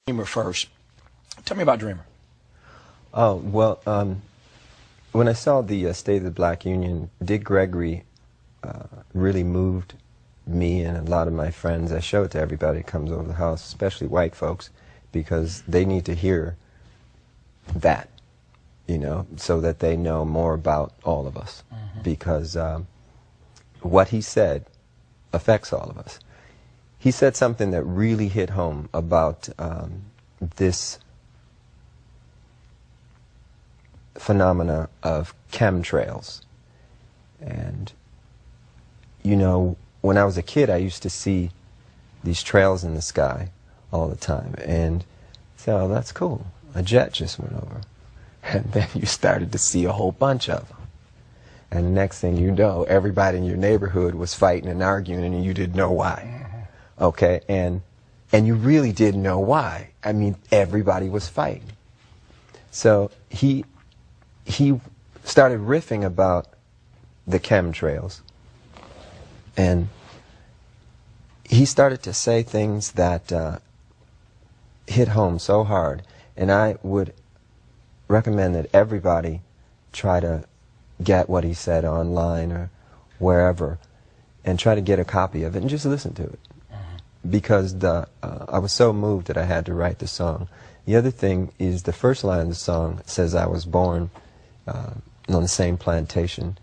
Dreamer first. Tell me about Dreamer. Oh, well, when I saw the State of the Black Union, Dick Gregory really moved me and a lot of my friends. I show it to everybody that comes over the house, especially white folks, because they need to hear that, you know, so that they know more about all of us. Because what he said affects all of us. He said something that really hit home about this phenomena of chemtrails. And, you know, when I was a kid, I used to see these trails in the sky all the time. And say, oh, that's cool. A jet just went over. And then you started to see a whole bunch of them. And the next thing you know, everybody in your neighborhood was fighting and arguing, and you didn't know why. Okay, and you really didn't know why. I mean, everybody was fighting. So he started riffing about the chemtrails, and he started to say things that hit home so hard. And I would recommend that everybody try to get what he said online or wherever, and try to get a copy of it and just listen to it. Because I was so moved that I had to write the song. The other thing is the first line of the song says I was born on the same plantation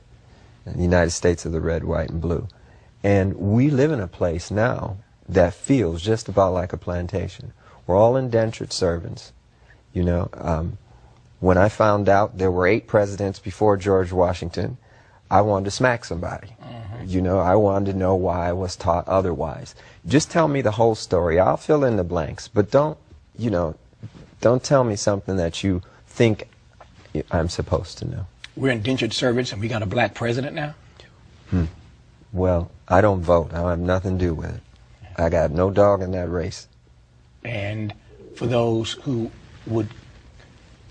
in the United States of the red, white, and blue. And we live in a place now that feels just about like a plantation. We're all indentured servants. You know, when I found out there were 8 presidents before George Washington, I wanted to smack somebody. You know, I wanted to know why I was taught otherwise. Just tell me the whole story. I'll fill in the blanks, but don't, you know, don't tell me something that you think I'm supposed to know. We're indentured servants and we got a black president now? Well, I don't vote. I have nothing to do with it. I got no dog in that race. And for those who would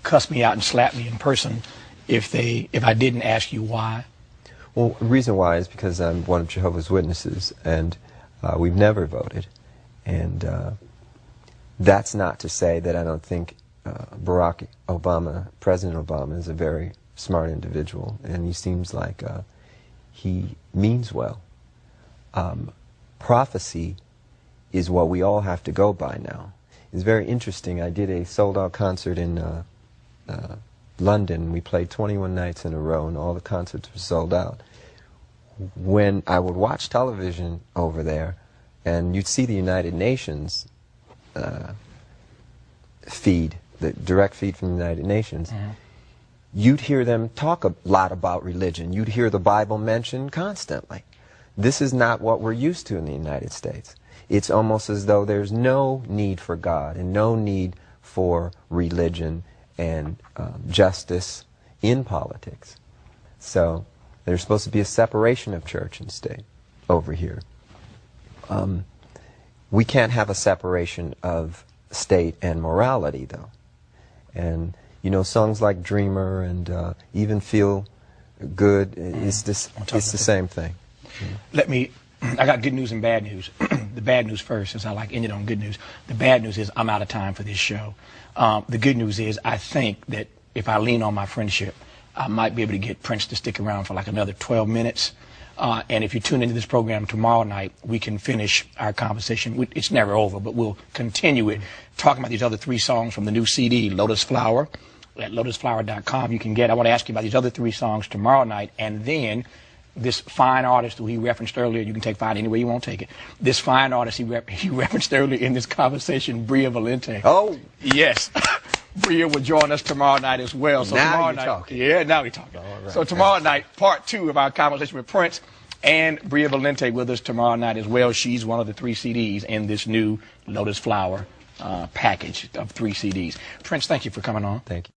cuss me out and slap me in person if I didn't ask you why? Well, the reason why is because I'm one of Jehovah's Witnesses, and we've never voted. And that's not to say that I don't think Barack Obama, President Obama, is a very smart individual, and he seems like he means well. Prophecy is what we all have to go by now. It's very interesting. I did a sold-out concert in London. We played 21 nights in a row, and all the concerts were sold out. When I would watch television over there, and you'd see the United Nations feed, the direct feed from the United Nations, you'd hear them talk a lot about religion. You'd hear the Bible mentioned constantly. This is not what we're used to in the United States. It's almost as though there's no need for God and no need for religion and justice in politics. So there's supposed to be a separation of church and state over here. We can't have a separation of state and morality, though. And, you know, songs like Dreamer and even Feel Good, it's the same thing. I got good news and bad news. The bad news first, since I like ended on good news. The bad news is I'm out of time for this show. The good news is I think that if I lean on my friendship, I might be able to get Prince to stick around for like another 12 minutes. And if you tune into this program tomorrow night, we can finish our conversation. It's never over, but we'll continue it, talking about these other 3 songs from the new CD, Lotus Flower, at lotusflower.com. You can get, I want to ask you about these other 3 songs tomorrow night, and then this fine artist who he referenced earlier, you can take fine any way you want to take it. This fine artist he referenced earlier in this conversation, Bria Valente. Oh! Yes. Bria will join us tomorrow night as well. So now tomorrow you're night, talking. Yeah, now we're talking. Right. So tomorrow night, part 2 of our conversation with Prince, and Bria Valente with us tomorrow night as well. She's one of the 3 CDs in this new Lotus Flower package of 3 CDs. Prince, thank you for coming on. Thank you.